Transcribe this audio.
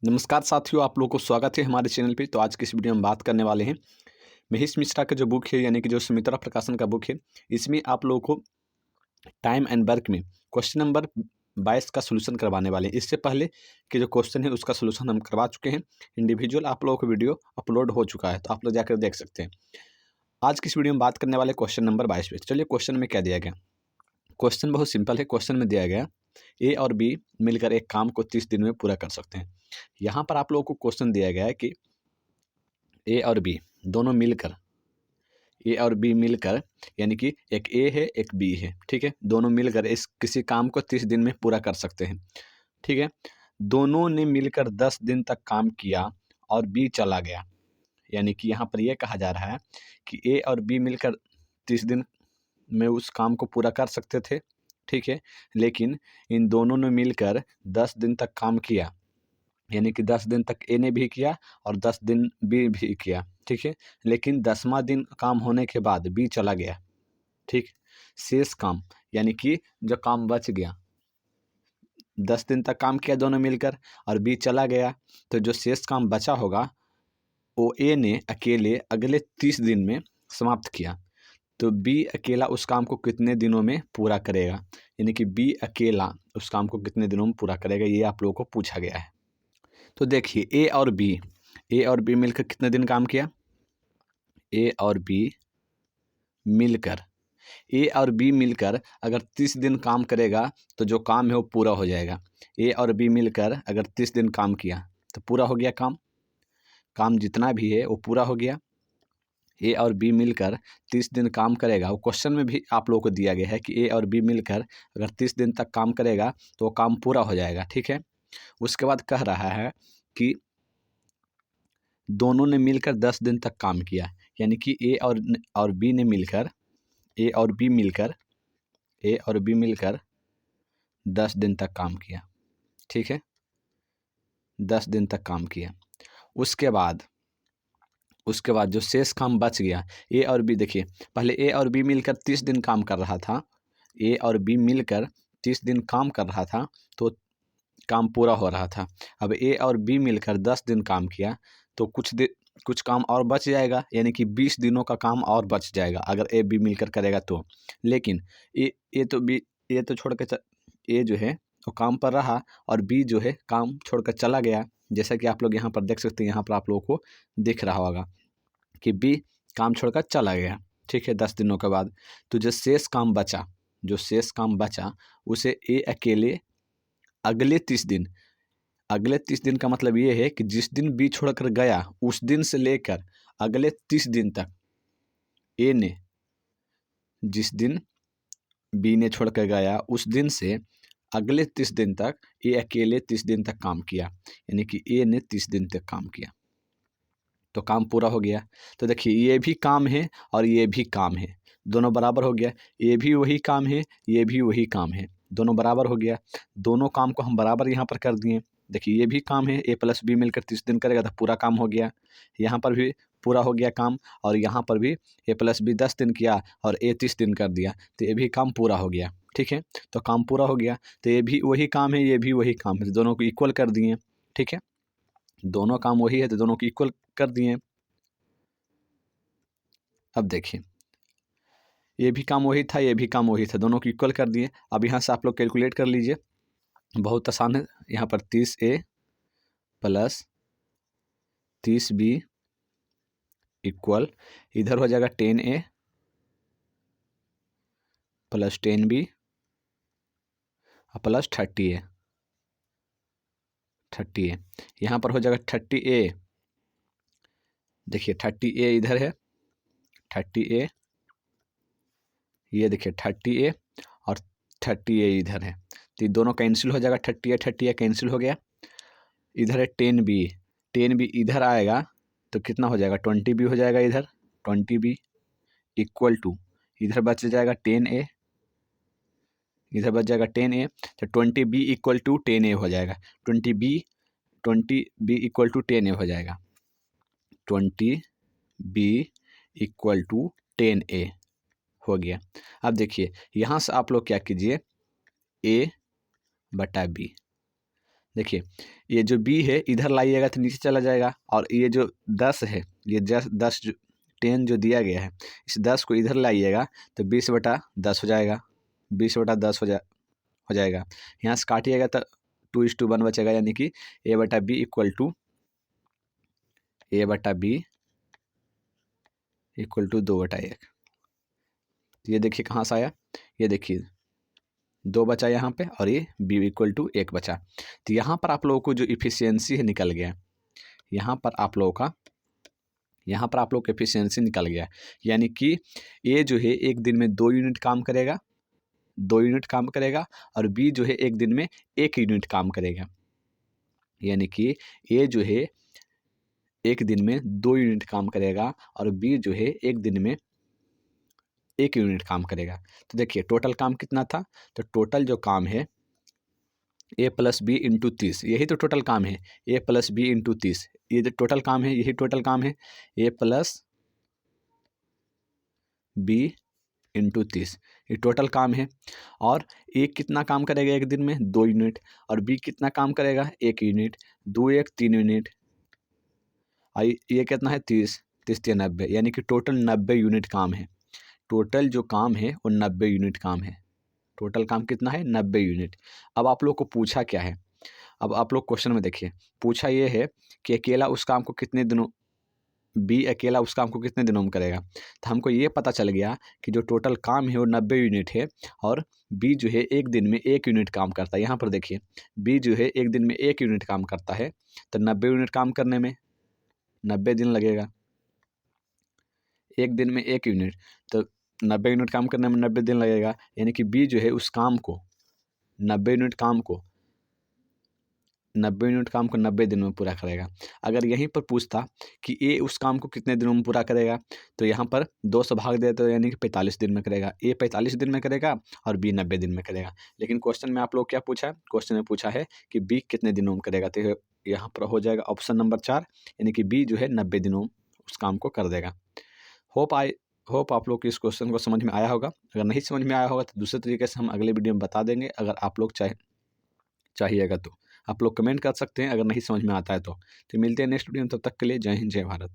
नमस्कार साथियों, आप लोगों को स्वागत है हमारे चैनल पे। तो आज की इस वीडियो में बात करने वाले हैं महेश मिश्रा का जो बुक है, यानी कि जो सुमित्रा प्रकाशन का बुक है। इसमें आप लोगों को टाइम एंड वर्क में क्वेश्चन नंबर 22 का सोल्यूशन करवाने वाले हैं। इससे पहले कि जो क्वेश्चन है उसका सोल्यूशन हम करवा चुके हैं। इंडिविजुअल आप लोगों को वीडियो अपलोड हो चुका है, तो आप लोग जाकर देख सकते हैं। आज की इस वीडियो में बात करने वाले क्वेश्चन नंबर 22 पे। चलिए, क्वेश्चन में क्या दिया गया। क्वेश्चन बहुत सिंपल है। क्वेश्चन में दिया गया ए और बी मिलकर एक काम को 30 दिन में पूरा कर सकते हैं। यहाँ पर आप लोगों को क्वेश्चन दिया गया है कि ए और बी दोनों मिलकर, ए और बी मिलकर, यानी कि एक ए है एक बी है, ठीक है। दोनों मिलकर इस किसी काम को 30 दिन में पूरा कर सकते हैं, ठीक है। दोनों ने मिलकर 10 दिन तक काम किया और बी चला गया। यानी कि यहाँ पर यह कहा जा रहा है कि ए और बी मिलकर 30 दिन में उस काम को पूरा कर सकते थे, ठीक है। लेकिन इन दोनों ने मिलकर 10 दिन तक काम किया, यानी कि 10 दिन तक ए ने भी किया और 10 दिन बी भी किया, ठीक है। लेकिन 10वां दिन काम होने के बाद बी चला गया, ठीक। शेष काम, यानी कि जो काम बच गया, 10 दिन तक काम किया दोनों मिलकर और बी चला गया, तो जो शेष काम बचा होगा वो ए ने अकेले अगले 30 दिन में समाप्त किया। तो बी अकेला उस काम को कितने दिनों में पूरा करेगा, यानी कि बी अकेला उस काम को कितने दिनों में पूरा करेगा, ये आप लोगों को पूछा गया है। तो देखिए, ए और बी मिलकर कितने दिन काम किया। ए और बी मिलकर, ए और बी मिलकर अगर 30 दिन काम करेगा तो जो काम है वो पूरा हो जाएगा। ए और बी मिलकर अगर 30 दिन काम किया तो पूरा हो गया काम। काम जितना भी है वो पूरा हो गया। ए और बी मिलकर 30 दिन काम करेगा, वो क्वेश्चन में भी आप लोगों को दिया गया है कि ए और बी मिलकर अगर 30 दिन तक काम करेगा तो वो काम पूरा हो जाएगा, ठीक है। उसके बाद कह रहा है कि दोनों ने मिलकर 10 दिन तक काम किया, यानी कि ए और बी ने मिलकर, ए और बी मिलकर, ए और बी मिलकर 10 दिन तक काम किया, ठीक है। 10 दिन तक काम किया। उसके बाद जो शेष काम बच गया, ए और बी, देखिए पहले ए और बी मिलकर 30 दिन काम कर रहा था। ए और बी मिलकर 30 दिन काम कर रहा था तो काम पूरा हो रहा था। अब ए और बी मिलकर 10 दिन काम किया तो कुछ काम और बच जाएगा, यानी कि 20 दिनों का काम और बच जाएगा अगर ए बी मिलकर करेगा तो। लेकिन ए तो छोड़ के ए जो है वो काम पर रहा और बी जो है काम छोड़कर चला गया। जैसा कि आप लोग यहाँ पर देख सकते हैं, यहाँ पर आप लोगों को दिख रहा होगा कि बी काम छोड़कर चला गया, ठीक है, 10 दिनों के बाद। तो जो शेष काम बचा उसे ए अकेले अगले 30 दिन, अगले 30 दिन का मतलब ये है कि जिस दिन बी छोड़कर गया उस दिन से लेकर अगले 30 दिन तक ए ने, जिस दिन बी ने छोड़कर गया उस दिन से अगले 30 दिन तक ए अकेले 30 दिन तक काम किया, यानी कि ए ने 30 दिन तक काम किया तो काम पूरा हो गया। तो देखिए, ये भी काम है और ये भी काम है, दोनों बराबर हो गया। ये भी वही काम है, ये भी वही काम है, दोनों बराबर हो गया। दोनों काम को हम बराबर यहाँ पर कर दिए। देखिए, ये भी काम है, ए प्लस बी मिलकर 30 दिन करेगा तो पूरा काम हो गया। यहाँ पर भी पूरा हो गया काम, और यहाँ पर भी ए प्लस बी 10 दिन किया और ए 30 दिन कर दिया तो ये भी काम पूरा हो गया, ठीक है। तो काम पूरा हो गया, तो ये भी वही काम है, ये भी वही काम है, दोनों को इक्वल कर दिए, ठीक है। दोनों काम वही है तो दोनों को इक्वल कर दिए। अब देखिए, ये भी काम वही था, ये भी काम वही था, दोनों को इक्वल कर दिए। अब यहाँ से आप लोग कैलकुलेट कर लीजिए, बहुत आसान है। यहाँ पर 30A प्लस 30B इक्वल, इधर हो जाएगा 10A plus 10B plus 30A। यहाँ पर हो जाएगा 30A, देखिए 30A इधर है, 30A, ये देखिए 30A और 30A इधर है, तो ये दोनों कैंसिल हो जाएगा। 30A कैंसिल हो गया। इधर है 10B इधर आएगा तो कितना हो जाएगा, 20B हो जाएगा इधर, 20B इक्वल टू, इधर बच जाएगा 10A, इधर बच जाएगा 10A, तो 20B इक्वल टू 10A हो जाएगा। 20B इक्वल टू 10A हो जाएगा, 20B इक्वल टू 10A हो गया। अब देखिए, यहाँ से आप लोग क्या कीजिए, A बटा B, देखिए ये जो बी है इधर लाइएगा तो नीचे चला जाएगा, और ये जो 10 है, ये 10 जो 10 जो दिया गया है, इस 10 को इधर लाइएगा तो 20/10 हो जाएगा, 20/10 हो जाएगा। यहाँ से काटिएगा तो 2:1 बचेगा, यानी कि A/B equal to A/B equal to 2/1। ये देखिए कहाँ से आया, ये देखिए 2 बचा यहाँ पे, और ये B इक्वल टू 1 बचा। तो यहाँ पर आप लोगों को जो इफिशियंसी है निकल गया, यहाँ पर आप लोगों का एफिशिएंसी निकल गया, यानी कि ए जो है एक दिन में 2 यूनिट काम करेगा, 2 यूनिट काम करेगा, और बी जो है एक दिन में 1 यूनिट काम करेगा, यानी कि ए जो है एक दिन में 2 यूनिट काम करेगा और बी जो है एक दिन में 1 यूनिट काम करेगा। तो देखिए टोटल काम कितना था, तो टोटल जो काम है A+B इंटू 30, यही तो टोटल काम है, A+B इंटू 30, ये जो टोटल काम है यही टोटल काम है, A+B इंटू 30, ये टोटल काम है। और ए कितना काम करेगा एक दिन में, 2 यूनिट, और बी कितना काम करेगा, 1 यूनिट, 2 1 3 यूनिट, और ये कितना है 30, 30 3 90, यानी कि टोटल 90 यूनिट काम है। टोटल जो काम है वो 90 यूनिट काम है। टोटल काम कितना है, 90 यूनिट। अब आप लोग को पूछा क्या है, अब आप लोग क्वेश्चन में देखिए, पूछा ये है कि अकेला उस काम को कितने दिनों, बी अकेला उस काम को कितने दिनों में करेगा। तो हमको ये पता चल गया कि जो टोटल काम है वो 90 यूनिट है, और बी जो है एक दिन में 1 यूनिट काम करता है। यहाँ पर देखिए बी जो है एक दिन में 1 यूनिट काम करता है, तो 90 यूनिट काम करने में 90 दिन लगेगा। एक दिन में 1 यूनिट, तो 90 यूनिट काम करने में 90 दिन लगेगा, यानी कि बी जो है उस काम को 90 यूनिट काम को 90 दिनों में पूरा करेगा। अगर यहीं पर पूछता कि ए उस काम को कितने दिनों में पूरा करेगा, तो यहाँ पर 2 से भाग दे तो यानी कि 45 दिन में करेगा। ए 45 दिन में करेगा और बी 90 दिन में करेगा। लेकिन क्वेश्चन में आप लोग क्या पूछा है, क्वेश्चन में पूछा है कि बी कितने दिनों में करेगा, तो यहाँ पर हो जाएगा ऑप्शन नंबर 4, यानी कि बी जो है 90 दिनों उस काम को कर देगा। होप आप लोग को इस क्वेश्चन को समझ में आया होगा। अगर नहीं समझ में आया होगा तो दूसरे तरीके से हम अगले वीडियो में बता देंगे, अगर आप लोग चाहिएगा तो आप लोग कमेंट कर सकते हैं अगर नहीं समझ में आता है तो। मिलते हैं नेक्स्ट वीडियो में, तब तक के लिए जय हिंद जय भारत।